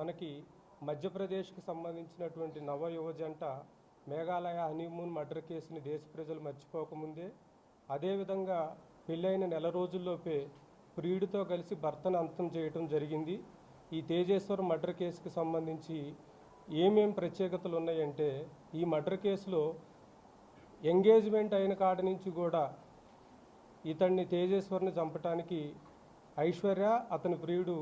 మనకి మధ్యప్రదేశ్కి సంబంధించినటువంటి నవ యువ జంట మేఘాలయ హనీమూన్ మర్డర్ కేసుని దేశ ప్రజలు మర్చిపోకముందే, అదేవిధంగా పెళ్ళైన నెల రోజుల్లోపే ప్రియుడితో కలిసి భర్తను అంతం చేయటం జరిగింది. ఈ తేజేశ్వర్ మర్డర్ కేసుకి సంబంధించి ఏమేం ప్రత్యేకతలు ఉన్నాయంటే, ఈ మర్డర్ కేసులో ఎంగేజ్మెంట్ అయిన కాడ నుంచి కూడా ఇతన్ని తేజేశ్వర్ని చంపటానికి ఐశ్వర్య అతని ప్రియుడు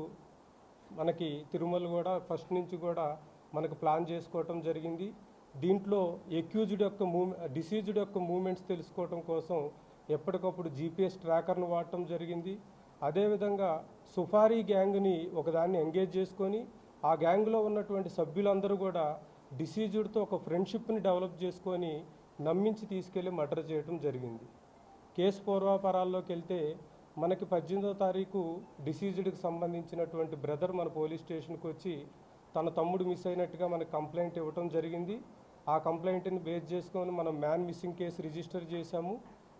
మనకి తిరుమల కూడా ఫస్ట్ నుంచి కూడా మనకు ప్లాన్ చేసుకోవటం జరిగింది. దీంట్లో ఎక్యూజ్డ్ యొక్క డిసీజ్డ్ యొక్క మూమెంట్స్ తెలుసుకోవటం కోసం ఎప్పటికప్పుడు జీపీఎస్ ట్రాకర్ను వాడటం జరిగింది. అదేవిధంగా సుఫారీ గ్యాంగ్ని ఒకదాన్ని ఎంగేజ్ చేసుకొని ఆ గ్యాంగ్లో ఉన్నటువంటి సభ్యులందరూ కూడా డిసీజ్డ్తో ఒక ఫ్రెండ్షిప్ని డెవలప్ చేసుకొని నమ్మించి తీసుకెళ్లి మర్డర్ చేయడం జరిగింది. కేసు పూర్వాపరాల్లోకి వెళ్తే మనకి 18వ తారీఖు డిసీజ్డ్కి సంబంధించినటువంటి బ్రదర్ మన పోలీస్ స్టేషన్కి వచ్చి తన తమ్ముడు మిస్ అయినట్టుగా మనకు కంప్లైంట్ ఇవ్వటం జరిగింది. ఆ కంప్లైంట్ని బేస్ చేసుకొని మనం మ్యాన్ మిస్సింగ్ కేసు రిజిస్టర్ చేశాము.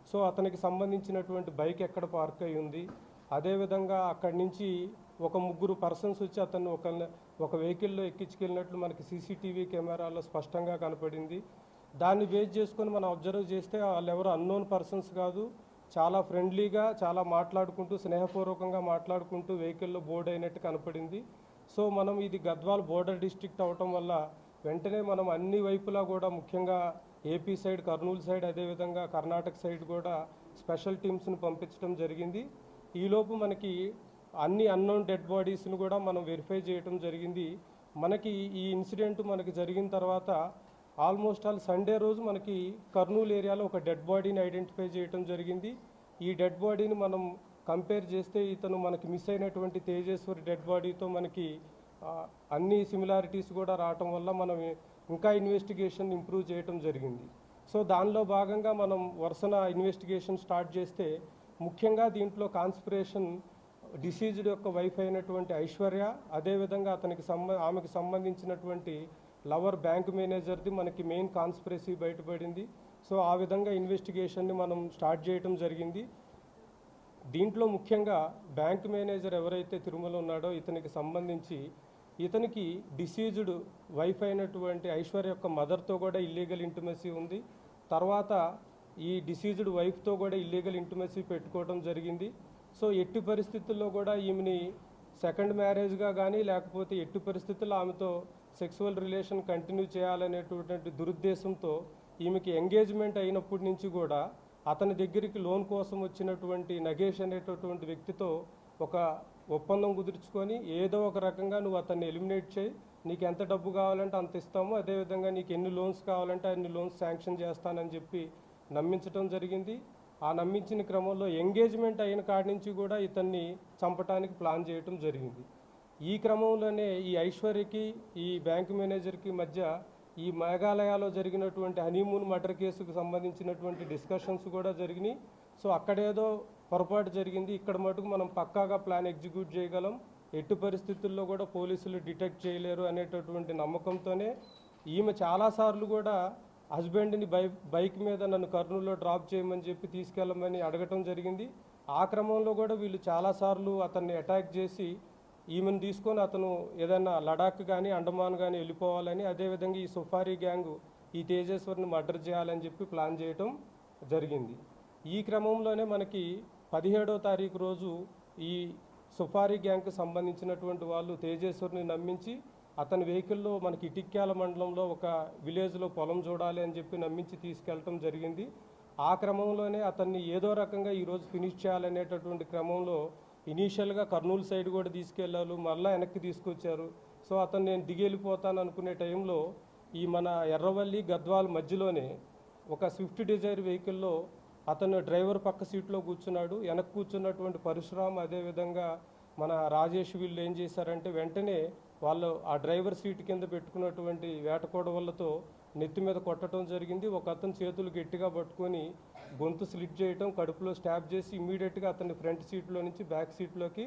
సో అతనికి సంబంధించినటువంటి బైక్ ఎక్కడ పార్క్ అయి ఉంది, అదేవిధంగా అక్కడి నుంచి ఒక 3 పర్సన్స్ వచ్చి అతన్ని ఒక వెహికల్లో ఎక్కించుకెళ్ళినట్లు మనకి సీసీటీవీ కెమెరాలో స్పష్టంగా కనపడింది. దాన్ని బేస్ చేసుకొని మనం అబ్జర్వ్ చేస్తే వాళ్ళు ఎవరు అన్నోన్ పర్సన్స్ కాదు, చాలా ఫ్రెండ్లీగా చాలా మాట్లాడుకుంటూ స్నేహపూర్వకంగా మాట్లాడుకుంటూ వెహికల్లో బోర్డ్ అయినట్టు కనపడింది. సో మనం ఇది గద్వాల్ బోర్డర్ డిస్ట్రిక్ట్ అవటం వల్ల వెంటనే మనం అన్ని వైపులా కూడా ముఖ్యంగా ఏపీ సైడ్, కర్నూలు సైడ్, అదేవిధంగా కర్ణాటక సైడ్ కూడా స్పెషల్ టీమ్స్ని పంపించడం జరిగింది. ఈలోపు మనకి అన్ని అన్నోన్ డెడ్ బాడీస్ని కూడా మనం వెరిఫై చేయడం జరిగింది. మనకి ఈ ఇన్సిడెంట్ మనకి జరిగిన తర్వాత ఆల్మోస్ట్ ఆల్ సండే రోజు మనకి కర్నూలు ఏరియాలో ఒక డెడ్ బాడీని ఐడెంటిఫై చేయడం జరిగింది. ఈ డెడ్ బాడీని మనం కంపేర్ చేస్తే ఇతను మనకి మిస్ అయినటువంటి తేజేశ్వరి డెడ్ బాడీతో మనకి అన్ని సిమిలారిటీస్ కూడా రావటం వల్ల మనం ఇంకా ఇన్వెస్టిగేషన్ ఇంప్రూవ్ చేయటం జరిగింది. సో దానిలో భాగంగా మనం వరుసన ఇన్వెస్టిగేషన్ స్టార్ట్ చేస్తే ముఖ్యంగా దీంట్లో కాన్స్పిరేషన్ డిసీజ్డ్ యొక్క వైఫ్ అయినటువంటి ఐశ్వర్య, అదేవిధంగా ఆమెకు సంబంధించినటువంటి లవర్ బ్యాంక్ మేనేజర్ది మనకి మెయిన్ కాన్స్పిరసీ బయటపడింది. సో ఆ విధంగా ఇన్వెస్టిగేషన్ని మనం స్టార్ట్ చేయటం జరిగింది. దీంట్లో ముఖ్యంగా బ్యాంక్ మేనేజర్ ఎవరైతే తిరుమల ఉన్నాడో ఇతనికి సంబంధించి ఇతనికి డిసీజ్డ్ వైఫ్ అయినటువంటి ఐశ్వర్య యొక్క మదర్తో కూడా ఇల్లీగల్ ఇంటిమసీ ఉంది. తర్వాత ఈ డిసీజ్డ్ వైఫ్తో కూడా ఇల్లీగల్ ఇంటిమసీ పెట్టుకోవడం జరిగింది. సో ఎట్టి పరిస్థితుల్లో కూడా ఈమెని సెకండ్ మ్యారేజ్గా కానీ లేకపోతే ఎట్టి పరిస్థితుల్లో ఆమెతో సెక్సువల్ రిలేషన్ కంటిన్యూ చేయాలనేటువంటి దురుద్దేశంతో ఈమెకి ఎంగేజ్మెంట్ అయినప్పటి నుంచి కూడా అతని దగ్గరికి లోన్ కోసం వచ్చినటువంటి నగేష్ అనేటటువంటి వ్యక్తితో ఒక ఒప్పందం కుదుర్చుకొని ఏదో ఒక రకంగా నువ్వు అతన్ని ఎలిమినేట్ చేయి, నీకు ఎంత డబ్బు కావాలంటే అంత ఇస్తాము, అదేవిధంగా నీకు ఎన్ని లోన్స్ కావాలంటే అన్ని లోన్స్ శాంక్షన్ చేస్తానని చెప్పి నమ్మించడం జరిగింది. ఆ నమ్మించిన క్రమంలో ఎంగేజ్మెంట్ అయిన కాడి నుంచి కూడా ఇతన్ని చంపటానికి ప్లాన్ చేయటం జరిగింది. ఈ క్రమంలోనే ఈ ఐశ్వర్యకి ఈ బ్యాంక్ మేనేజర్కి మధ్య ఈ మేఘాలయలో జరిగినటువంటి హనీమూన్ మర్డర్ కేసుకు సంబంధించినటువంటి డిస్కషన్స్ కూడా జరిగినాయి. సో అక్కడేదో పొరపాటు జరిగింది, ఇక్కడ మటుకు మనం పక్కాగా ప్లాన్ ఎగ్జిక్యూట్ చేయగలం, ఎట్టి పరిస్థితుల్లో కూడా పోలీసులు డిటెక్ట్ చేయలేరు అనేటటువంటి నమ్మకంతోనే ఈమె చాలాసార్లు కూడా హస్బెండ్ని బైక్ మీద నన్ను కర్నూలులో డ్రాప్ చేయమని చెప్పి తీసుకెళ్ళమని అడగటం జరిగింది. ఆ క్రమంలో కూడా వీళ్ళు చాలాసార్లు అతన్ని అటాక్ చేసి ఈమెను తీసుకొని అతను ఏదైనా లడాక్ కానీ అండమాన్ కానీ వెళ్ళిపోవాలని, అదేవిధంగా ఈ సుఫారీ గ్యాంగ్ ఈ తేజేశ్వర్ని మర్డర్ చేయాలని చెప్పి ప్లాన్ చేయటం జరిగింది. ఈ క్రమంలోనే మనకి 17వ తారీఖు రోజు ఈ సుఫారీ గ్యాంగ్కి సంబంధించినటువంటి వాళ్ళు తేజేశ్వర్ని నమ్మించి అతని వెహికల్లో మనకి ఇటిక్యాల మండలంలో ఒక విలేజ్లో పొలం చూడాలి అని చెప్పి నమ్మించి తీసుకెళ్ళటం జరిగింది. ఆ క్రమంలోనే అతన్ని ఏదో రకంగా ఈరోజు ఫినిష్ చేయాలనేటటువంటి క్రమంలో ఇనీషియల్గా కర్నూలు సైడ్ కూడా తీసుకెళ్ళారు, మళ్ళీ వెనక్కి తీసుకొచ్చారు. సో అతను నేను దిగెళ్ళిపోతాను అనుకునే టైంలో ఈ మన ఎర్రవల్లి గద్వాల్ మధ్యలోనే ఒక స్విఫ్ట్ డిజైర్ వెహికల్లో అతను డ్రైవర్ పక్క సీట్లో కూర్చున్నాడు. వెనక కూర్చున్నటువంటి పరశురామ్, అదేవిధంగా మన రాజేష్ వీళ్ళు ఏం చేశారంటే వెంటనే వాళ్ళు ఆ డ్రైవర్ సీట్ కింద పెట్టుకున్నటువంటి వేటకోడవలతో నెత్తి మీద కొట్టడం జరిగింది. ఒక అతను చేతులు గట్టిగా పట్టుకొని గొంతు స్లిట్ చేయటం, కడుపులో స్టాబ్ చేసి ఇమ్మీడియట్గా అతన్ని ఫ్రంట్ సీట్లో నుంచి బ్యాక్ సీట్లోకి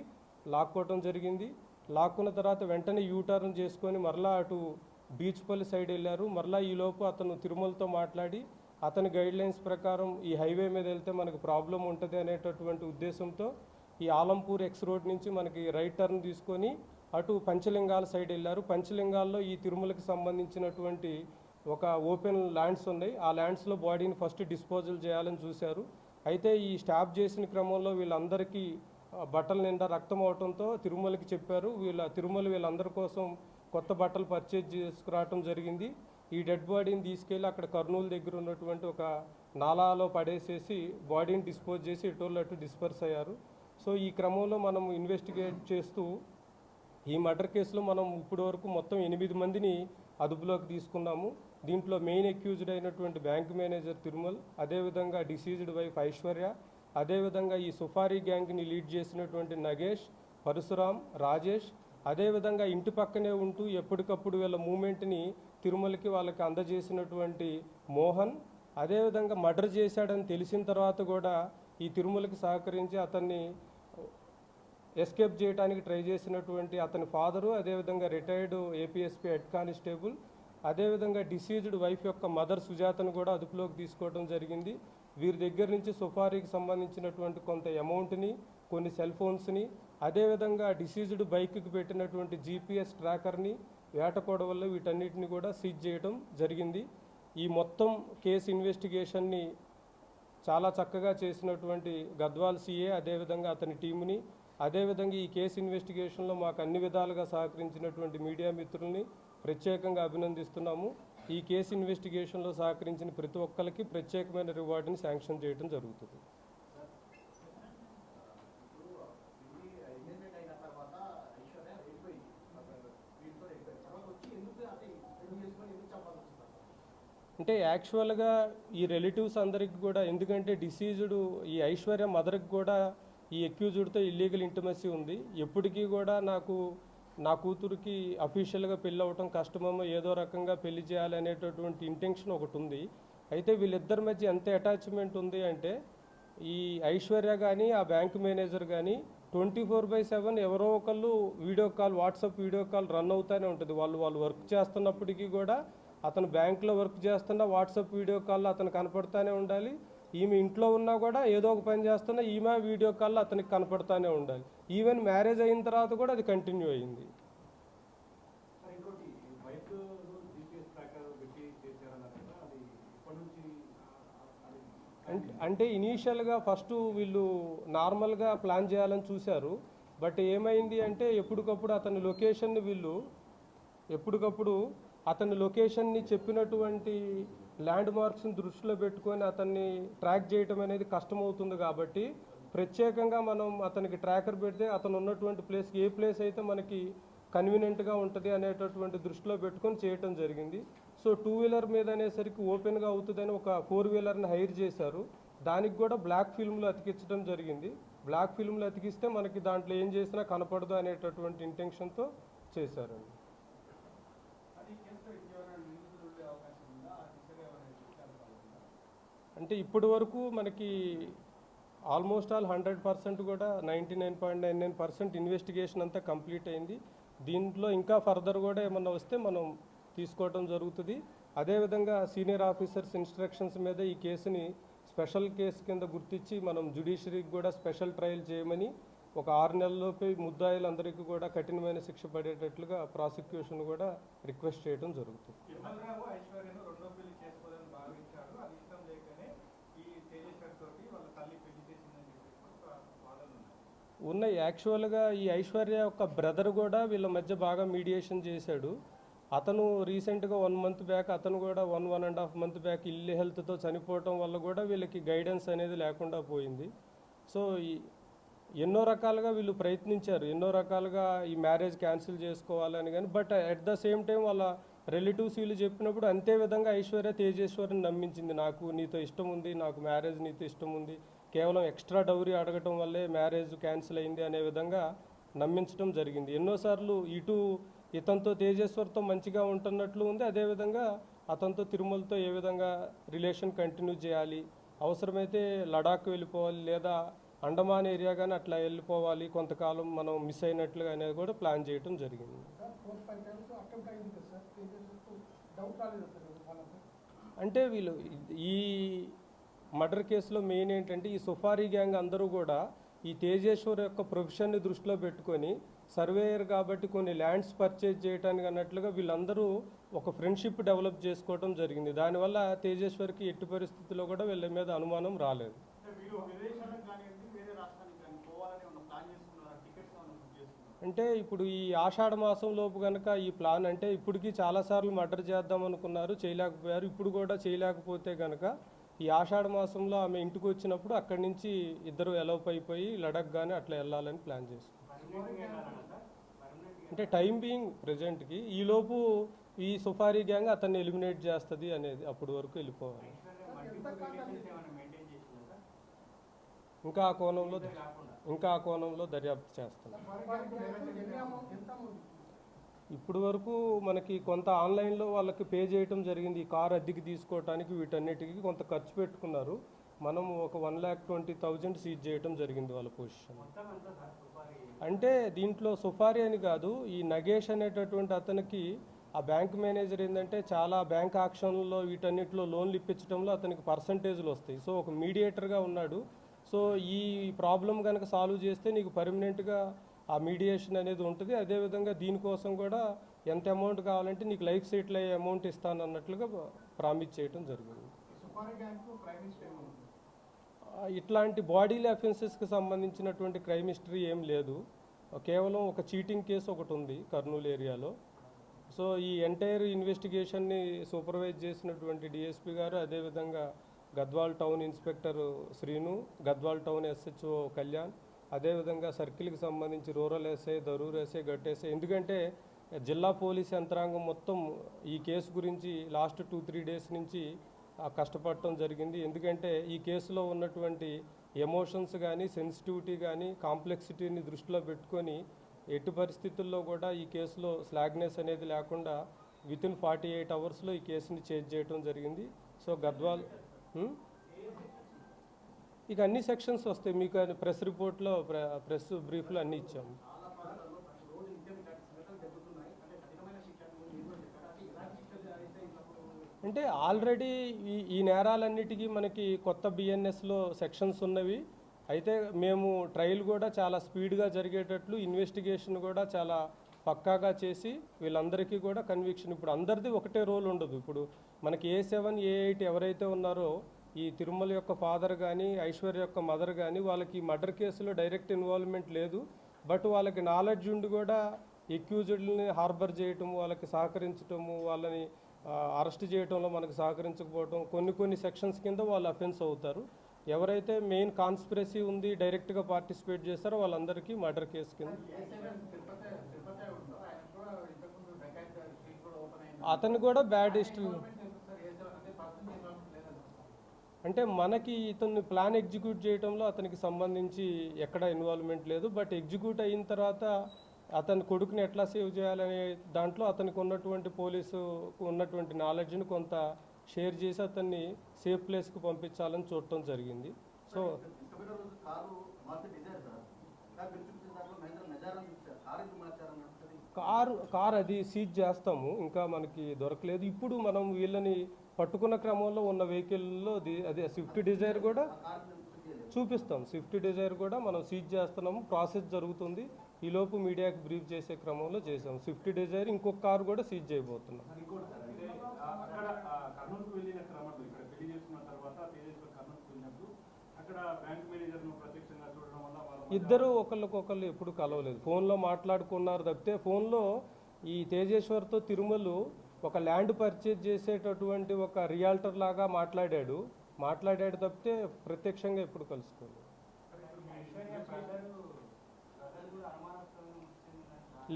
లాక్కోవటం జరిగింది. లాక్కున్న తర్వాత వెంటనే యూటర్న్ చేసుకొని మరలా అటు బీచ్పల్లి సైడ్ వెళ్ళారు. మరలా ఈలోపు అతను తిరుమలతో మాట్లాడి అతని గైడ్లైన్స్ ప్రకారం ఈ హైవే మీద వెళ్తే మనకు ప్రాబ్లం ఉంటుంది అనేటటువంటి ఉద్దేశంతో ఈ ఆలంపూర్ ఎక్స్ రోడ్ నుంచి మనకి రైట్ టర్న్ తీసుకొని అటు పంచలింగాల సైడ్ వెళ్ళారు. పంచలింగాల్లో ఈ తిరుమలకి సంబంధించినటువంటి ఒక ఓపెన్ ల్యాండ్స్ ఉన్నాయి. ఆ ల్యాండ్స్లో బాడీని ఫస్ట్ డిస్పోజల్ చేయాలని చూశారు. అయితే ఈ స్టాప్ చేసిన క్రమంలో వీళ్ళందరికీ బట్టల నిండా రక్తం అవడంతో తిరుమలకి చెప్పారు. తిరుమల వీళ్ళందరి కోసం కొత్త బట్టలు పర్చేజ్ చేసుకురావటం జరిగింది. ఈ డెడ్ బాడీని తీసుకెళ్ళి అక్కడ కర్నూలు దగ్గర ఉన్నటువంటి ఒక నాలాలో పడేసేసి బాడీని డిస్పోజ్ చేసి ఎటోళ్ళు అటు డిస్పర్స్ అయ్యారు. సో ఈ క్రమంలో మనం ఇన్వెస్టిగేట్ చేస్తూ ఈ మర్డర్ కేసులో మనం ఇప్పటి వరకు మొత్తం 8 మందిని అదుపులోకి తీసుకున్నాము. దీంట్లో మెయిన్ అక్యూజ్డ్ అయినటువంటి బ్యాంక్ మేనేజర్ తిరుమల్, అదేవిధంగా డిసీజ్డ్ వైఫ్ ఐశ్వర్య, అదేవిధంగా ఈ సుఫారీ గ్యాంగ్ని లీడ్ చేసినటువంటి నగేష్, పరశురామ్, రాజేష్, అదేవిధంగా ఇంటి పక్కనే ఉంటూ ఎప్పటికప్పుడు వీళ్ళ మూమెంట్ని తిరుమలకి వాళ్ళకి అందజేసినటువంటి మోహన్, అదేవిధంగా మర్డర్ చేశాడని తెలిసిన తర్వాత కూడా ఈ తిరుమలకి సహకరించి అతన్ని ఎస్కేప్ చేయడానికి ట్రై చేసినటువంటి అతని ఫాదరు, అదేవిధంగా రిటైర్డ్ ఏపీఎస్పీ హెడ్ కానిస్టేబుల్, అదేవిధంగా డిసీజ్డ్ వైఫ్ యొక్క మదర్ సుజాతను కూడా అదుపులోకి తీసుకోవడం జరిగింది. వీరి దగ్గర నుంచి సుఫారీకి సంబంధించినటువంటి కొంత అమౌంట్ని, కొన్ని సెల్ ఫోన్స్ని, అదేవిధంగా డిసీజ్డ్ బైక్కి పెట్టినటువంటి జీపీఎస్ ట్రాకర్ని, వేట కొడవళ్ళు వీటన్నిటిని కూడా సీజ్ చేయడం జరిగింది. ఈ మొత్తం కేసు ఇన్వెస్టిగేషన్ని చాలా చక్కగా చేసినటువంటి గద్వాల్ సిఏ, అదేవిధంగా అతని టీముని, అదేవిధంగా ఈ కేసు ఇన్వెస్టిగేషన్లో మాకు అన్ని విధాలుగా సహకరించినటువంటి మీడియా మిత్రుల్ని ప్రత్యేకంగా అభినందిస్తున్నాము. ఈ కేసు ఇన్వెస్టిగేషన్లో సహకరించిన ప్రతి ఒక్కరికి ప్రత్యేకమైన రివార్డుని శాంక్షన్ చేయడం జరుగుతుంది. అంటే యాక్చువల్గా ఈ రిలేటివ్స్ అందరికి కూడా, ఎందుకంటే డిసీజ్డ్ ఈ ఐశ్వర్య మదర్కి కూడా ఈ అక్యూజ్డ్తో ఇల్లీగల్ ఇంటిమసీ ఉంది. ఎప్పటికీ కూడా నా కూతురికి అఫీషియల్గా పెళ్ళి అవ్వటం కష్టమేమో, ఏదో రకంగా పెళ్లి చేయాలనేటటువంటి ఇంటెన్షన్ ఒకటి ఉంది. అయితే వీళ్ళిద్దరి మధ్య ఎంత అటాచ్మెంట్ ఉంది అంటే, ఈ ఐశ్వర్య కానీ ఆ బ్యాంక్ మేనేజర్ కానీ 24/7 ఎవరో ఒకళ్ళు video call, WhatsApp video call run అవుతూనే ఉంటుంది. వాళ్ళు వర్క్ చేస్తున్నప్పటికీ కూడా అతను బ్యాంకులో వర్క్ చేస్తున్నా వాట్సాప్ వీడియో కాల్లో అతను కనపడుతూనే ఉండాలి. ఈమె ఇంట్లో ఉన్నా కూడా ఏదో ఒక పని చేస్తున్నా ఈమె వీడియో కాల్లో అతనికి కనపడుతూనే ఉండాలి. ఈవెన్ మ్యారేజ్ అయిన తర్వాత కూడా అది కంటిన్యూ అయింది. అంటే ఇనీషియల్గా ఫస్ట్ వీళ్ళు నార్మల్గా ప్లాన్ చేయాలని చూశారు. బట్ ఏమైంది అంటే ఎప్పటికప్పుడు అతని లొకేషన్ని చెప్పినటువంటి ల్యాండ్ మార్క్స్ని దృష్టిలో పెట్టుకొని అతన్ని ట్రాక్ చేయటం అనేది కష్టమవుతుంది. కాబట్టి ప్రత్యేకంగా మనం అతనికి ట్రాకర్ పెడితే అతను ఉన్నటువంటి ప్లేస్కి ఏ ప్లేస్ అయితే మనకి కన్వీనియంట్గా ఉంటుంది అనేటటువంటి దృష్టిలో పెట్టుకొని చేయటం జరిగింది. సో 2 వీలర్ మీద అనేసరికి ఓపెన్గా అవుతుందని ఒక 4 వీలర్ని హైర్ చేశారు. దానికి కూడా బ్లాక్ ఫిల్మ్లో అతికించడం జరిగింది. బ్లాక్ ఫిల్మ్లో అతికిస్తే మనకి దాంట్లో ఏం చేసినా కనపడదు అనేటటువంటి ఇంటెన్షన్తో చేశారండి. అంటే ఇప్పటి వరకు మనకి ఆల్మోస్ట్ ఆల్ 100% కూడా 99.99% ఇన్వెస్టిగేషన్ అంతా కంప్లీట్ అయింది. దీంట్లో ఇంకా ఫర్దర్ కూడా ఏమన్నా వస్తే మనం తీసుకోవడం జరుగుతుంది. అదేవిధంగా సీనియర్ ఆఫీసర్స్ ఇన్స్ట్రక్షన్స్ మీద ఈ కేసుని స్పెషల్ కేసు కింద గుర్తించి మనం జ్యుడిషియరీకి కూడా స్పెషల్ ట్రయల్ చేయమని, ఒక 6 నెలల్లోపే ముద్దాయిలందరికీ కూడా కఠినమైన శిక్ష పడేటట్లుగా ప్రాసిక్యూషన్ కూడా రిక్వెస్ట్ చేయడం జరుగుతుంది. ఉన్నాయి. యాక్చువల్గా ఈ ఐశ్వర్య యొక్క బ్రదర్ కూడా వీళ్ళ మధ్య బాగా మీడియేషన్ చేశాడు. అతను రీసెంట్గా 1 మంత్ బ్యాక్ అతను కూడా 1.5 మంత్ బ్యాక్ ఇల్లు హెల్త్తో చనిపోవటం వల్ల కూడా వీళ్ళకి గైడెన్స్ అనేది లేకుండా పోయింది. సో ఎన్నో రకాలుగా వీళ్ళు ప్రయత్నించారు, ఎన్నో రకాలుగా ఈ మ్యారేజ్ క్యాన్సిల్ చేసుకోవాలని. కానీ but at the same time వాళ్ళ రిలేటివ్స్ వీళ్ళు చెప్పినప్పుడు అంతే విధంగా ఐశ్వర్య తేజేశ్వరిని నమ్మించింది. నాకు నీతో ఇష్టం ఉంది, నాకు మ్యారేజ్ నీతో ఇష్టం ఉంది, కేవలం ఎక్స్ట్రా డౌరీ అడగటం వల్లే మ్యారేజ్ క్యాన్సిల్ అయింది అనే విధంగా నమ్మించడం జరిగింది. ఎన్నోసార్లు ఇతనితో తేజేశ్వర్తో మంచిగా ఉంటున్నట్లు ఉంది. అదేవిధంగా అతనితో తిరుమలతో ఏ విధంగా రిలేషన్ కంటిన్యూ చేయాలి, అవసరమైతే లడాక్ వెళ్ళిపోవాలి లేదా అండమాన్ ఏరియా కానీ అట్లా వెళ్ళిపోవాలి, కొంతకాలం మనం మిస్ అయినట్లుగా అనేది కూడా ప్లాన్ చేయడం జరిగింది. అంటే వీళ్ళు ఈ మర్డర్ కేసులో మెయిన్ ఏంటంటే ఈ సుఫారీ గ్యాంగ్ అందరూ కూడా ఈ తేజేశ్వర్ యొక్క ప్రొఫెషన్ని దృష్టిలో పెట్టుకొని సర్వేయర్ కాబట్టి కొన్ని ల్యాండ్స్ పర్చేజ్ చేయడానికి అన్నట్లుగా వీళ్ళందరూ ఒక ఫ్రెండ్షిప్ డెవలప్ చేసుకోవడం జరిగింది. దానివల్ల తేజేశ్వర్కి ఎట్టి పరిస్థితుల్లో కూడా వీళ్ళ మీద అనుమానం రాలేదు. అంటే ఇప్పుడు ఈ ఆషాఢ మాసం లోపు కనుక ఈ ప్లాన్ అంటే ఇప్పటికీ చాలాసార్లు మర్డర్ చేద్దాం అనుకున్నారు, చేయలేకపోయారు. ఇప్పుడు కూడా చేయలేకపోతే కనుక ఈ ఆషాఢ మాసంలో ఆమె ఇంటికి వచ్చినప్పుడు అక్కడి నుంచి ఇద్దరు ఎలోప్ అయిపోయి లడక్ కానీ అట్లా వెళ్ళాలని ప్లాన్ చేసుకున్నారు. అంటే టైం బీయింగ్ ప్రజెంట్కి ఈలోపు ఈ సుఫారీ గ్యాంగ్ అతన్ని ఎలిమినేట్ చేస్తుంది అనేది అప్పటి వరకు వెళ్ళిపోవాలి. ఇంకా ఆ కోణంలో దర్యాప్తు చేస్తున్నాం. ఇప్పుడు వరకు మనకి కొంత ఆన్లైన్లో వాళ్ళకి పే చేయటం జరిగింది. ఈ కార్ అద్దెకి తీసుకోవడానికి వీటన్నిటికీ కొంత ఖర్చు పెట్టుకున్నారు. మనం ఒక 1,20,000 సీజ్ చేయటం జరిగింది వాళ్ళ పొజిషన్. అంటే దీంట్లో సుఫారీ అని కాదు, ఈ నగేష్ అనేటటువంటి అతనికి ఆ బ్యాంక్ మేనేజర్ ఏంటంటే చాలా బ్యాంక్ ఆక్షన్లో వీటన్నిటిలో లోన్లు ఇప్పించడంలో అతనికి పర్సంటేజ్లు వస్తాయి. సో ఒక మీడియేటర్గా ఉన్నాడు. సో ఈ ప్రాబ్లం కనుక సాల్వ్ చేస్తే నీకు పర్మనెంట్గా ఆ మీడియేషన్ అనేది ఉంటుంది. అదేవిధంగా దీనికోసం కూడా ఎంత అమౌంట్ కావాలంటే నీకు లైఫ్ సెటిల్ అయ్యే అమౌంట్ ఇస్తాను అన్నట్లుగా ప్రామిస్ చేయడం జరిగింది. ఇట్లాంటి బాడీలీ అఫెన్సెస్కి సంబంధించినటువంటి క్రైమ్ హిస్టరీ ఏం లేదు. కేవలం ఒక చీటింగ్ కేసు ఒకటి ఉంది కర్నూలు ఏరియాలో. సో ఈ ఎంటైర్ ఇన్వెస్టిగేషన్ని సూపర్వైజ్ చేసినటువంటి డిఎస్పీ గారు, అదేవిధంగా Gadwal town inspector Srinu, Gadwal town SHO Kalyan, అదేవిధంగా సర్కిల్కి సంబంధించి rural SI, Darur SI, gut SI. ఎందుకంటే జిల్లా పోలీస్ యంత్రాంగం మొత్తం ఈ కేసు గురించి లాస్ట్ 2-3 డేస్ నుంచి కష్టపడటం జరిగింది. ఎందుకంటే ఈ కేసులో ఉన్నటువంటి ఎమోషన్స్ కానీ, సెన్సిటివిటీ కానీ, కాంప్లెక్సిటీని దృష్టిలో పెట్టుకొని ఎట్టి పరిస్థితుల్లో కూడా ఈ కేసులో స్లాగ్నెస్ అనేది లేకుండా వితిన్ 48 అవర్స్లో ఈ కేసుని చేంజ్ చేయడం జరిగింది. సో గద్వాల్ ఇక అన్ని సెక్షన్స్ వస్తాయి మీకు. ప్రెస్ రిపోర్ట్లో, ప్రెస్ బ్రీఫ్లో అన్నీ ఇచ్చాము. అంటే ఆల్రెడీ ఈ నేరాలన్నిటికీ మనకి కొత్త బిఎన్ఎస్లో సెక్షన్స్ ఉన్నవి. అయితే మేము ట్రయల్ కూడా చాలా స్పీడ్గా జరిగేటట్లు ఇన్వెస్టిగేషన్ కూడా చాలా పక్కాగా చేసి వీళ్ళందరికీ కూడా కన్విక్షన్. ఇప్పుడు అందరిది ఒకటే రోల్ ఉండదు. ఇప్పుడు మనకి A7, A8 ఎవరైతే ఉన్నారో ఈ తిరుమల యొక్క ఫాదర్ కానీ, ఐశ్వర్య యొక్క మదర్ కానీ, వాళ్ళకి మర్డర్ కేసులో డైరెక్ట్ ఇన్వాల్వ్మెంట్ లేదు. బట్ వాళ్ళకి నాలెడ్జ్ ఉండి కూడా ఎక్యూజ్డ్ని హార్బర్ చేయటము, వాళ్ళకి సహకరించటము, వాళ్ళని అరెస్ట్ చేయడంలో మనకు సహకరించకపోవడం, కొన్ని సెక్షన్స్ కింద వాళ్ళు అఫెన్స్ అవుతారు. ఎవరైతే మెయిన్ కాన్స్పిరసీ ఉంది, డైరెక్ట్గా పార్టిసిపేట్ చేస్తారో వాళ్ళందరికీ మర్డర్ కేసు కింద. అతను కూడా బ్యాడ్ హిస్టరీ. అంటే మనకి ఇతన్ని ప్లాన్ ఎగ్జిక్యూట్ చేయడంలో అతనికి సంబంధించి ఎక్కడ ఇన్వాల్వ్మెంట్ లేదు. బట్ ఎగ్జిక్యూట్ అయిన తర్వాత అతని కొడుకుని ఎట్లా సేవ్ చేయాలనే దాంట్లో అతనికి ఉన్నటువంటి పోలీసుకు ఉన్నటువంటి నాలెడ్జ్ని కొంత షేర్ చేసి అతన్ని సేఫ్ ప్లేస్కి పంపించాలని చూడటం జరిగింది. సో కార్ అది సీజ్ చేస్తాము, ఇంకా మనకి దొరకలేదు. ఇప్పుడు మనం వీళ్ళని పట్టుకున్న క్రమంలో ఉన్న వెహికల్లో అదే స్విఫ్ట్ డిజైర్ కూడా చూపిస్తాం. స్విఫ్ట్ డిజైర్ కూడా మనం సీజ్ చేస్తున్నాము, ప్రాసెస్ జరుగుతుంది. ఈలోపు మీడియాకి బ్రీఫ్ చేసే క్రమంలో చేసాం. స్విఫ్ట్ డిజైర్ ఇంకొక కారు కూడా సీజ్ చేయబోతున్నాం. ఇద్దరు ఒకళ్ళకొకళ్ళు ఎప్పుడు కలవలేదు, ఫోన్లో మాట్లాడుకున్నారు తప్పితే. ఫోన్లో ఈ తేజేశ్వర్తో తిరుమలు ఒక ల్యాండ్ పర్చేజ్ చేసేటటువంటి ఒక రియాల్టర్ లాగా మాట్లాడాడు తప్పితే ప్రత్యక్షంగా ఎప్పుడు కలుసుకోలేదు.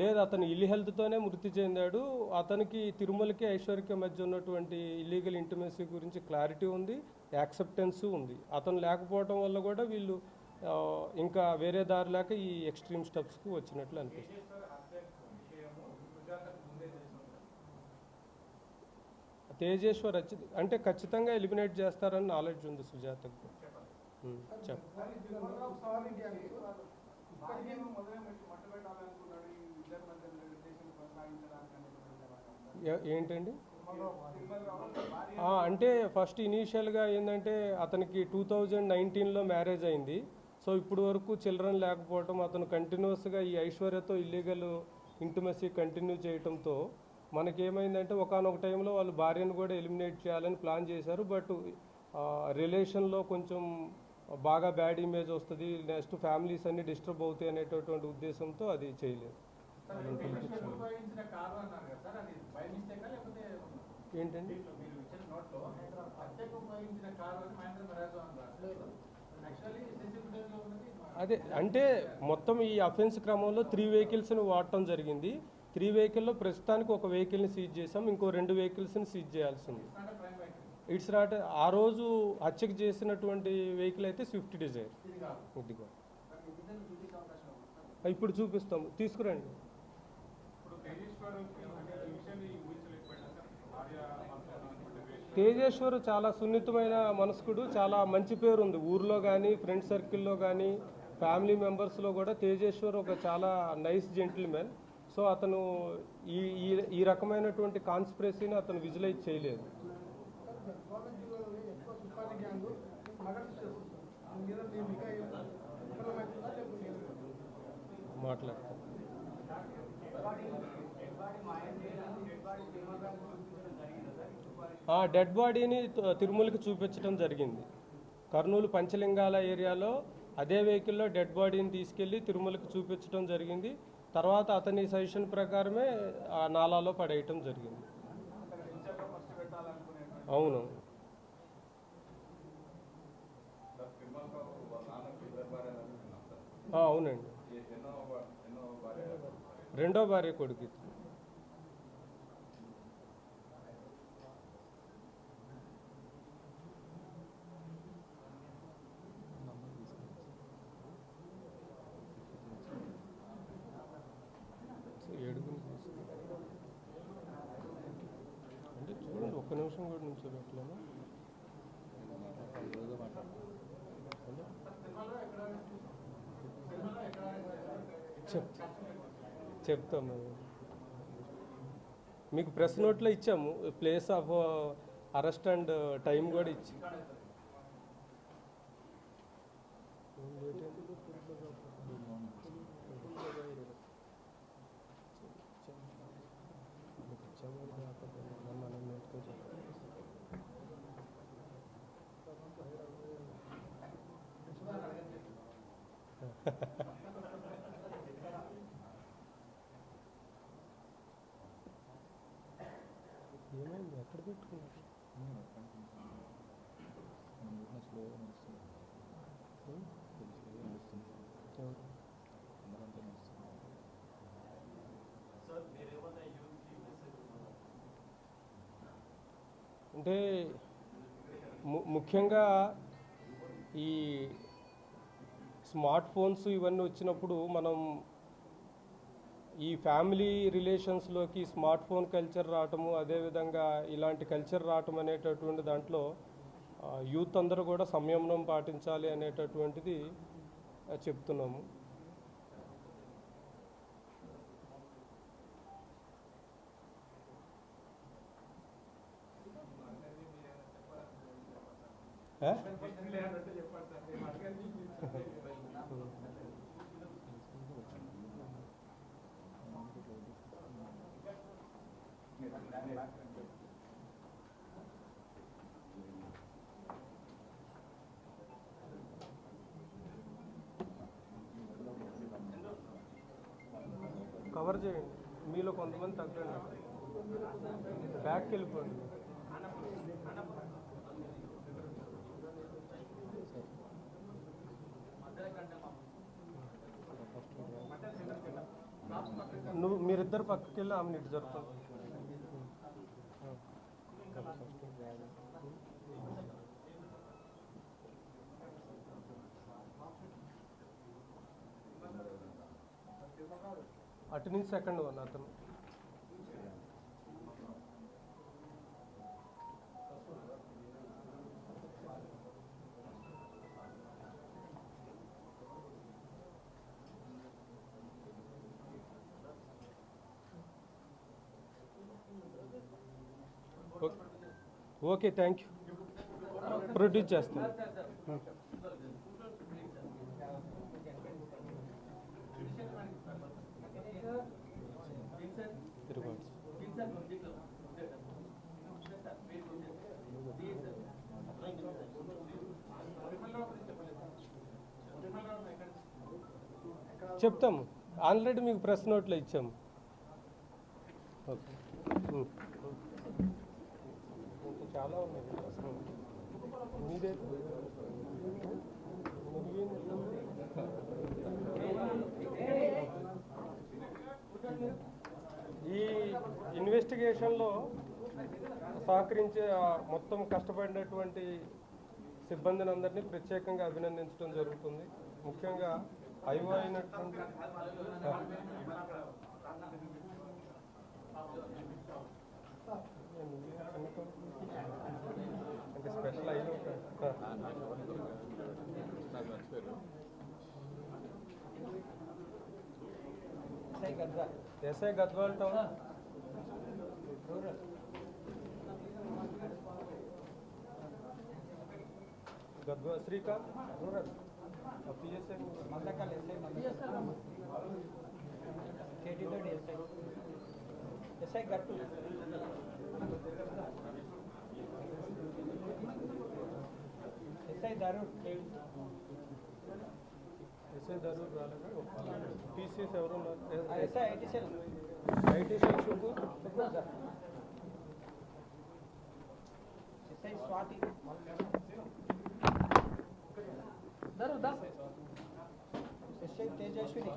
లేదు, అతను ఇల్ హెల్త్తోనే మృతి చెందాడు. అతనికి తిరుమలకి ఐశ్వర్యకి మధ్య ఉన్నటువంటి ఇల్లీగల్ ఇంటిమసీ గురించి క్లారిటీ ఉంది, యాక్సెప్టెన్స్ ఉంది. అతను లేకపోవడం వల్ల కూడా వీళ్ళు ఇంకా వేరే దారి లేక ఈ ఎక్స్ట్రీమ్ స్టెప్స్కి వచ్చినట్లు అనిపిస్తుంది. తేజేశ్వర్ అంటే ఖచ్చితంగా ఎలిమినేట్ చేస్తారని నాలెడ్జ్ ఉంది సుజాతకు. ఏంటండి అంటే ఫస్ట్ ఇనీషియల్గా ఏంటంటే అతనికి 2019లో మ్యారేజ్ అయింది. సో సో ఇప్పుడు వరకు చిల్డ్రన్ లేకపోవటం, అతను కంటిన్యూస్గా ఈ ఐశ్వర్యతో ఇల్లీగల్ ఇంటిమసీ కంటిన్యూ చేయటంతో మనకేమైందంటే ఒకానొక టైంలో వాళ్ళు భార్యను కూడా ఎలిమినేట్ చేయాలని ప్లాన్ చేశారు. బట్ రిలేషన్లో కొంచెం బాగా బ్యాడ్ ఇమేజ్ వస్తుంది, నెక్స్ట్ ఫ్యామిలీస్ అన్ని డిస్టర్బ్ అవుతాయి అనేటటువంటి ఉద్దేశంతో అది చేయలేదు. ఏంటండి అదే అంటే మొత్తం ఈ అఫెన్స్ క్రమంలో 3 వెహికల్స్ని వాడటం జరిగింది. 3 వెహికల్లో ప్రస్తుతానికి ఒక వెహికల్ని సీజ్ చేసాం, ఇంకో 2 వెహికల్స్ని సీజ్ చేయాల్సింది. ఇట్స్ నాట్ ఆ రోజు హత్యకు చేసినటువంటి వెహికల్ అయితే స్విఫ్ట్ డిజైర్. ఇదిగో ఇప్పుడు చూపిస్తాము, తీసుకురండి. తేజేశ్వర్ చాలా సున్నితమైన మనస్కుడు, చాలా మంచి పేరు ఉంది ఊర్లో కానీ, ఫ్రెండ్ సర్కిల్లో కానీ, ఫ్యామిలీ మెంబర్స్లో కూడా. తేజేశ్వర్ ఒక చాలా నైస్ జెంటిల్మెన్. సో అతను ఈ ఈ రకమైనటువంటి కాన్స్పిరసీని అతను విజువలైజ్ చేయలేదు. మాట్లాడతాను. డెడ్ బాడీని తిరుమలకి చూపించడం జరిగింది. కర్నూలు పంచలింగాల ఏరియాలో అదే వెహికల్లో డెడ్ బాడీని తీసుకెళ్ళి తిరుమలకి చూపించడం జరిగింది. తర్వాత అతని సజెషన్ ప్రకారమే ఆ నాలాలో పడేయటం జరిగింది. అవును, అవునండి. రెండో భార్య కొడుకు. అంటే చూడండి, ఒక్క నిమిషం కూడా నుంచోబెట్టలేము. చెప్తాము, మీకు ప్రెస్ నోట్లో ఇచ్చాము, place of arrest and time కూడా ఇచ్చి. ఏమైంది, ఎక్కడ పెట్టుకున్నారు? అంటే ముఖ్యంగా ఈ స్మార్ట్ ఫోన్స్ ఇవన్నీ వచ్చినప్పుడు మనం ఈ ఫ్యామిలీ రిలేషన్స్లోకి స్మార్ట్ ఫోన్ కల్చర్ రావటము, అదేవిధంగా ఇలాంటి కల్చర్ రావటం అనేటటువంటి దాంట్లో యూత్ అందరూ కూడా సంయమనం పాటించాలి అనేటటువంటిది చెప్తున్నాము. కవర్ చేయండి, మీలో కొంతమంది తగ్గండి, బ్యాక్కి వెళ్ళిపోండి. మీరిద్దరు పక్కకి వెళ్ళి ఆమె ఇటు జరుగుతుంది. అటు నుంచి సెకండ్ వన్ అతను. Okay, thank you. ప్రొడ్యూస్ చేస్తాను. చెప్తాము, ఆల్రెడీ మీకు ప్రెస్ నోట్లో ఇచ్చాము. ఓకే, చాలా ఉన్నాయి మీదే. ఈ ఇన్వెస్టిగేషన్లో సహకరించే మొత్తం కష్టపడినటువంటి సిబ్బందిని అందరినీ ప్రత్యేకంగా అభినందించడం జరుగుతుంది. ముఖ్యంగా ఐఓ అయినటువంటి అంటే special IO SI Gadwal town Gadwal Srikanth rural PSI Mallakal కేటీతోటి ఎస్ఐ గట్టు ఎస్ఐ దరూర్ రాలేదా? టీసీఎస్ ఎవరు ఉన్నారు? SI IT cell Shugur sir SI Swathi SI Tejaswini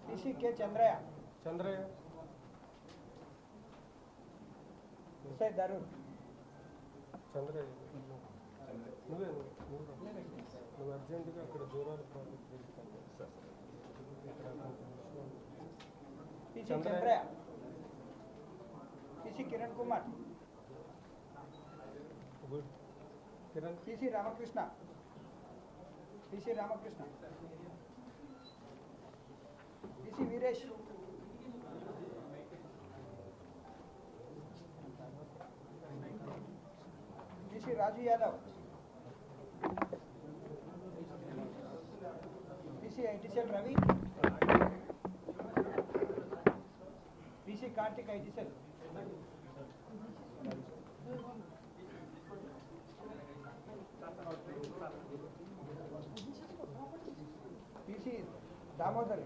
TC K Chandraiah SI Darur Chandraiah నువ్వు అర్జెంటుగా అక్కడ దూరాల project TC Chandraiah TC Kiran Kumar good Kiran TC Ramakrishna TC Veeresh TC Raju Yadav TC IT cell Ravi TC Karthik IT cell TC Damodar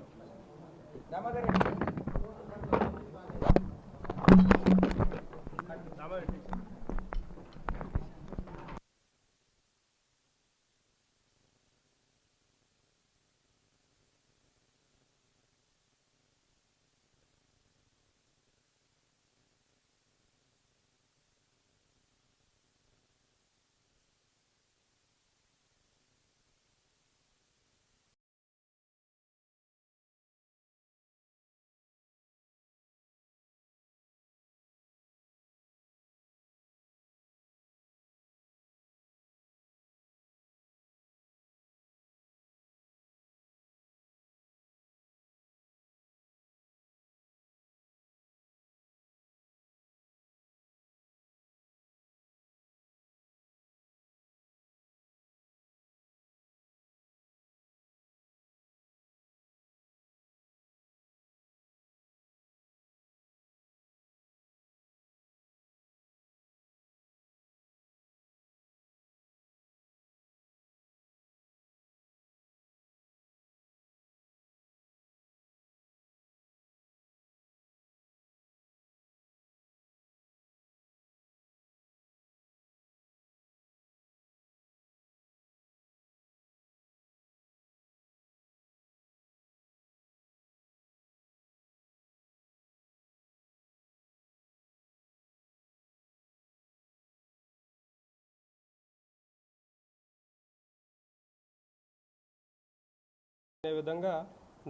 అనే విధంగా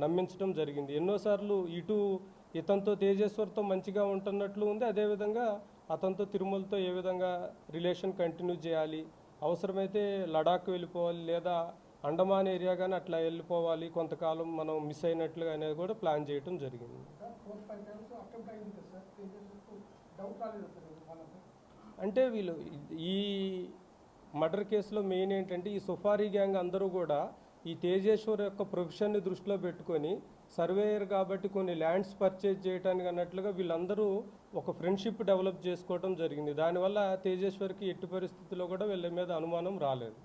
నమ్మించడం జరిగింది. ఎన్నోసార్లు ఇతనితో తేజేశ్వర్తో మంచిగా ఉంటున్నట్లు ఉంది. అదేవిధంగా అతనితో తిరుమలతో ఏ విధంగా రిలేషన్ కంటిన్యూ చేయాలి, అవసరమైతే లడాక్ వెళ్ళిపోవాలి లేదా అండమాన్ ఏరియా కానీ అట్లా వెళ్ళిపోవాలి, కొంతకాలం మనం మిస్ అయినట్లుగా అనేది కూడా ప్లాన్ చేయడం జరిగింది. అంటే వీళ్ళు ఈ మర్డర్ కేసులో మెయిన్ ఏంటంటే ఈ సుఫారీ గ్యాంగ్ అందరూ కూడా ఈ తేజేశ్వర్ యొక్క ప్రొఫెషన్ని దృష్టిలో పెట్టుకొని సర్వేయర్ కాబట్టి కొన్ని ల్యాండ్స్ పర్చేజ్ చేయడానికి అన్నట్లుగా వీళ్ళందరూ ఒక ఫ్రెండ్షిప్ డెవలప్ చేసుకోవడం జరిగింది. దానివల్ల తేజేశ్వర్కి ఎట్టి పరిస్థితుల్లో కూడా వీళ్ళ మీద అనుమానం రాలేదు.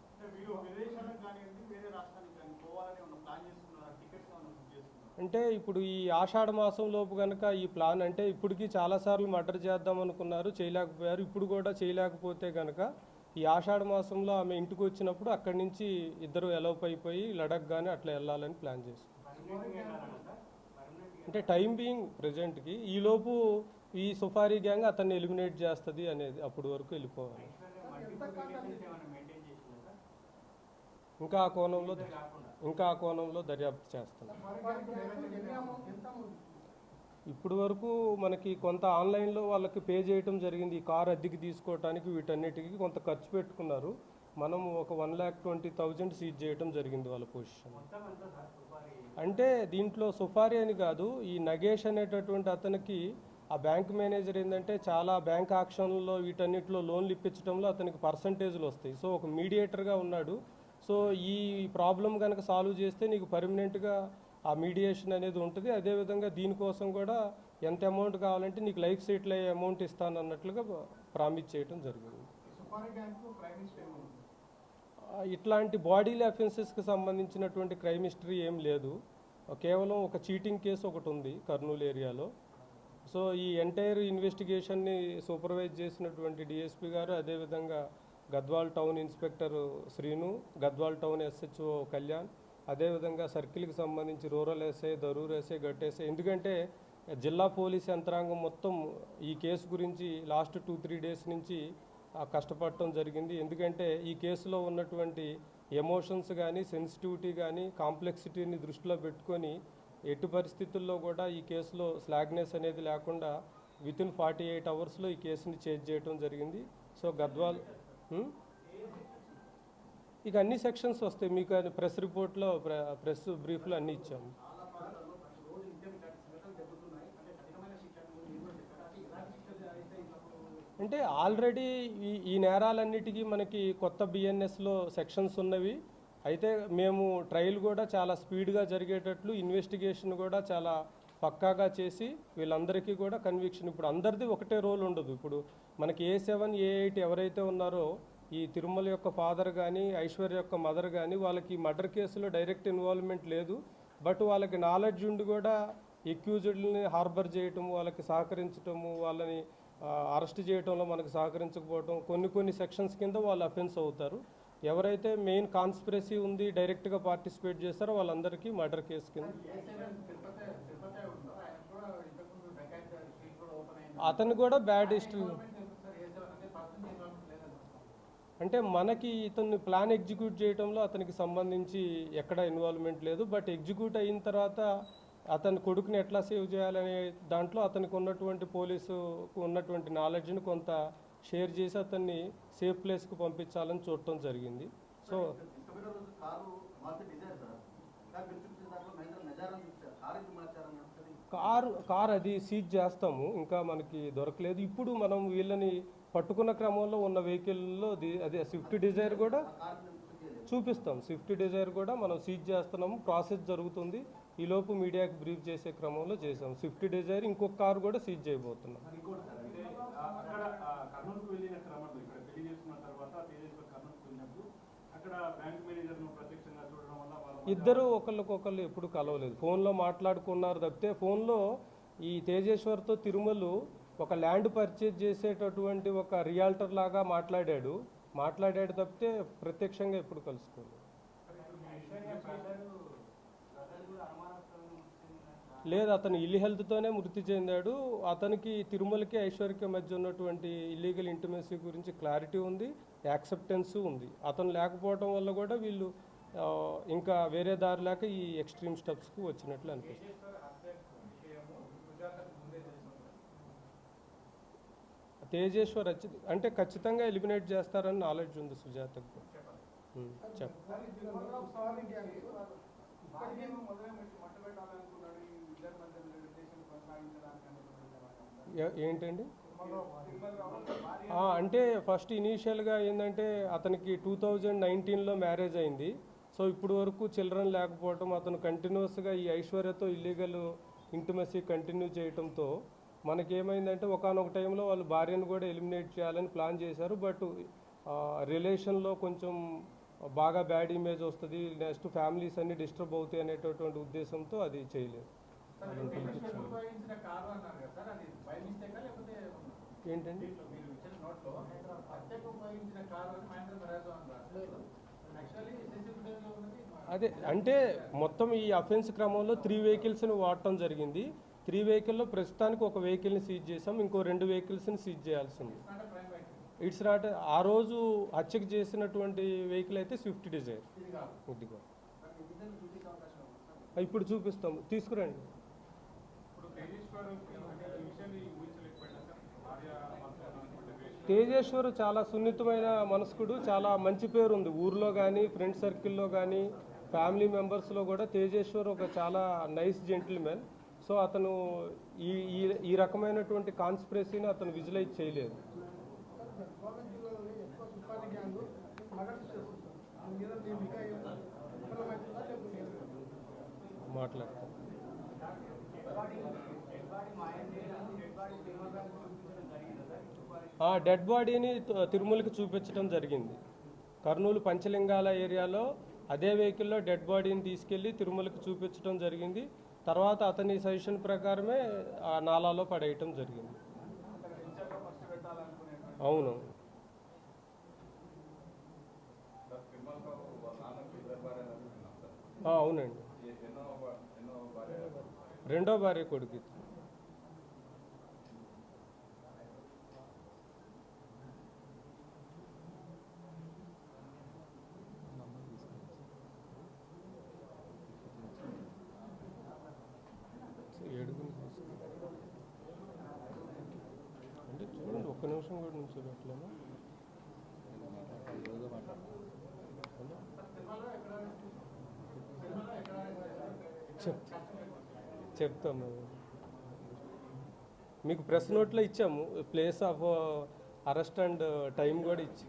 అంటే ఇప్పుడు ఈ ఆషాఢ మాసం లోపు కనుక ఈ ప్లాన్ అంటే ఇప్పటికీ చాలాసార్లు మర్డర్ చేద్దాం అనుకున్నారు, చేయలేకపోయారు. ఇప్పుడు కూడా చేయలేకపోతే కనుక ఈ ఆషాఢ మాసంలో ఆమె ఇంటికి వచ్చినప్పుడు అక్కడి నుంచి ఇద్దరు ఎలోప్ అయిపోయి లడక్ కానీ అట్లా వెళ్ళాలని ప్లాన్ చేసుకున్నారు. అంటే టైం బీయింగ్ ప్రజెంట్కి ఈలోపు ఈ సుఫారీ గ్యాంగ్ అతన్ని ఎలిమినేట్ చేస్తుంది అనేది అప్పటి వరకు వెళ్ళిపోవాలి. ఇంకా ఆ కోణంలో దర్యాప్తు చేస్తున్నాం. ఇప్పుడు వరకు మనకి కొంత ఆన్లైన్లో వాళ్ళకి పే చేయటం జరిగింది. ఈ కార్ అద్దెకి తీసుకోవడానికి వీటన్నిటికీ కొంత ఖర్చు పెట్టుకున్నారు. మనం ఒక 1,20,000 సీజ్ చేయటం జరిగింది వాళ్ళ పొజిషన్. అంటే దీంట్లో సుఫారీ అని కాదు, ఈ నగేష్ అనేటటువంటి అతనికి ఆ బ్యాంక్ మేనేజర్ ఏంటంటే చాలా బ్యాంక్ ఆక్షన్లో వీటన్నిటిలో లోన్లు ఇప్పించడంలో అతనికి పర్సంటేజ్లు వస్తాయి. సో ఒక మీడియేటర్గా ఉన్నాడు. సో ఈ ప్రాబ్లం కనుక సాల్వ్ చేస్తే నీకు పర్మనెంట్గా ఆ మీడియేషన్ అనేది ఉంటుంది. అదేవిధంగా దీనికోసం కూడా ఎంత అమౌంట్ కావాలంటే నీకు లైఫ్ సెటిల్ అయ్యే అమౌంట్ ఇస్తాను అన్నట్లుగా ప్రామిస్ చేయడం జరిగింది. ఇట్లాంటి బాడీలీ అఫెన్సెస్కి సంబంధించినటువంటి క్రైమ్ హిస్టరీ ఏం లేదు. కేవలం ఒక చీటింగ్ కేసు ఒకటి ఉంది కర్నూలు ఏరియాలో. సో ఈ ఎంటైర్ ఇన్వెస్టిగేషన్ని సూపర్వైజ్ చేసినటువంటి డిఎస్పీ గారు, అదేవిధంగా Gadwal town inspector Srinu, Gadwal town SHO Kalyan, అదేవిధంగా సర్కిల్కి సంబంధించి rural SI, Darur SI, gut SI. ఎందుకంటే జిల్లా పోలీస్ యంత్రాంగం మొత్తం ఈ కేసు గురించి లాస్ట్ 2-3 డేస్ నుంచి కష్టపడటం జరిగింది. ఎందుకంటే ఈ కేసులో ఉన్నటువంటి ఎమోషన్స్ కానీ, సెన్సిటివిటీ కానీ, కాంప్లెక్సిటీని దృష్టిలో పెట్టుకొని ఎట్టి పరిస్థితుల్లో కూడా ఈ కేసులో స్లాగ్నెస్ అనేది లేకుండా వితిన్ 48 అవర్స్లో ఈ కేసుని చేంజ్ చేయడం జరిగింది. సో గద్వాల్ ఇక అన్ని సెక్షన్స్ వస్తాయి మీకు. ప్రెస్ రిపోర్ట్లో, ప్రెస్ బ్రీఫ్లో అన్నీ ఇచ్చాము. అంటే ఆల్రెడీ ఈ నేరాలన్నిటికీ మనకి కొత్త బిఎన్ఎస్లో సెక్షన్స్ ఉన్నవి. అయితే మేము ట్రయల్ కూడా చాలా స్పీడ్గా జరిగేటట్లు ఇన్వెస్టిగేషన్ కూడా చాలా పక్కాగా చేసి వీళ్ళందరికీ కూడా కన్విక్షన్. ఇప్పుడు అందరిది ఒకటే రోల్ ఉండదు. ఇప్పుడు మనకి A7, A8 ఎవరైతే ఉన్నారో ఈ తిరుమల యొక్క ఫాదర్ కానీ, ఐశ్వర్య యొక్క మదర్ కానీ, వాళ్ళకి మర్డర్ కేసులో డైరెక్ట్ ఇన్వాల్వ్మెంట్ లేదు. బట్ వాళ్ళకి నాలెడ్జ్ ఉండి కూడా ఎక్యూజ్డ్ని హార్బర్ చేయటం, వాళ్ళకి సహకరించటము, వాళ్ళని అరెస్ట్ చేయడంలో మనకు సహకరించకపోవడం, కొన్ని సెక్షన్స్ కింద వాళ్ళు అఫెన్స్ అవుతారు. ఎవరైతే మెయిన్ కాన్స్పిరసీ ఉంది, డైరెక్ట్గా పార్టిసిపేట్ చేస్తారో వాళ్ళందరికీ మర్డర్ కేసు కింద. అతను కూడా బ్యాడ్ హిస్టరీ. అంటే మనకి ఇతన్ని ప్లాన్ ఎగ్జిక్యూట్ చేయడంలో అతనికి సంబంధించి ఎక్కడ ఇన్వాల్వ్మెంట్ లేదు. బట్ ఎగ్జిక్యూట్ అయిన తర్వాత అతని కొడుకుని ఎట్లా సేవ్ చేయాలనే దాంట్లో అతనికి ఉన్నటువంటి పోలీసుకు ఉన్నటువంటి నాలెడ్జ్ని కొంత షేర్ చేసి అతన్ని సేఫ్ ప్లేస్కి పంపించాలని చూడటం జరిగింది. సో కార్ అది సీజ్ చేస్తాము, ఇంకా మనకి దొరకలేదు. ఇప్పుడు మనం వీళ్ళని పట్టుకున్న క్రమంలో ఉన్న వెహికల్లో అదే స్విఫ్ట్ డిజైర్ కూడా చూపిస్తాం. స్విఫ్ట్ డిజైర్ కూడా మనం సీజ్ చేస్తున్నాము, ప్రాసెస్ జరుగుతుంది. ఈలోపు మీడియాకి బ్రీఫ్ చేసే క్రమంలో చేసాం. స్విఫ్ట్ డిజైర్ ఇంకొక కారు కూడా సీజ్ చేయబోతున్నాం. ఇద్దరు ఒకళ్ళకొకళ్ళు ఎప్పుడు కలవలేదు, ఫోన్లో మాట్లాడుకున్నారు తప్పితే. ఫోన్లో ఈ తేజేశ్వర్తో తిరుమలు ఒక ల్యాండ్ పర్చేజ్ చేసేటటువంటి ఒక రియాల్టర్ లాగా మాట్లాడాడు తప్పితే ప్రత్యక్షంగా ఎప్పుడు కలుసుకోలేదు. లేదు, అతను ఇల్లి హెల్త్తోనే మృతి చెందాడు. అతనికి తిరుమలకి ఐశ్వర్యకి మధ్య ఉన్నటువంటి ఇల్లీగల్ ఇంటిమసీ గురించి క్లారిటీ ఉంది, యాక్సెప్టెన్స్ ఉంది. అతను లేకపోవడం వల్ల కూడా వీళ్ళు ఇంకా వేరే దారి లేక ఈ ఎక్స్ట్రీమ్ స్టెప్స్కి వచ్చినట్లు అనిపిస్తుంది. తేజేశ్వర్ అంటే ఖచ్చితంగా ఎలిమినేట్ చేస్తారని నాలెడ్జ్ ఉంది సుజాతకు. ఏంటండి అంటే ఫస్ట్ ఇనీషియల్గా ఏంటంటే అతనికి 2019లో మ్యారేజ్ అయింది. సో ఇప్పుడు వరకు చిల్డ్రన్ లేకపోవటం, అతను కంటిన్యూస్గా ఈ ఐశ్వర్యతో ఇల్లీగల్ ఇంటిమసీ కంటిన్యూ చేయడంతో మనకేమైందంటే ఒకానొక టైంలో వాళ్ళు భార్యను కూడా ఎలిమినేట్ చేయాలని ప్లాన్ చేశారు. బట్ రిలేషన్లో కొంచెం బాగా బ్యాడ్ ఇమేజ్ వస్తుంది, నెక్స్ట్ ఫ్యామిలీస్ అన్ని డిస్టర్బ్ అవుతాయి అనేటటువంటి ఉద్దేశంతో అది చేయలేదు. ఏంటండి అదే అంటే మొత్తం ఈ అఫెన్స్ క్రమంలో 3 వెహికల్స్ని వాడటం జరిగింది. 3 వెహికల్లో ప్రస్తుతానికి ఒక వెహికల్ని సీజ్ చేసాం, ఇంకో 2 వెహికల్స్ని సీజ్ చేయాల్సింది. ఇట్స్ నాట్ ఆ రోజు హత్యకు చేసినటువంటి వెహికల్ అయితే స్విఫ్ట్ డిజైర్. ఇదిగో ఇప్పుడు చూపిస్తాము, తీసుకురండి. తేజేశ్వర్ చాలా సున్నితమైన మనస్కుడు, చాలా మంచి పేరు ఉంది ఊర్లో కానీ, ఫ్రెండ్ సర్కిల్లో కానీ, ఫ్యామిలీ మెంబర్స్లో కూడా. తేజేశ్వర్ ఒక చాలా నైస్ జెంటిల్మెన్. సో అతను ఈ ఈ రకమైనటువంటి కాన్స్పిరసీని అతను విజువలైజ్ చేయలేదు. మాట్లాడతాను. డెడ్ బాడీని తిరుమలకి చూపించడం జరిగింది. కర్నూలు పంచలింగాల ఏరియాలో అదే వెహికల్లో డెడ్ బాడీని తీసుకెళ్లి తిరుమలకి చూపించడం జరిగింది. తర్వాత అతని సజెషన్ ప్రకారమే ఆ నాలాలో పడేయటం జరిగింది. అవును, అవునండి. రెండో భార్య కొడుకు. అంటే చూడండి, ఒక్క నిమిషం కూడా నుంచోబెట్టలేము. చెప్తాము, మీకు ప్రెస్ నోట్లో ఇచ్చాము, place of arrest and time కూడా ఇచ్చి.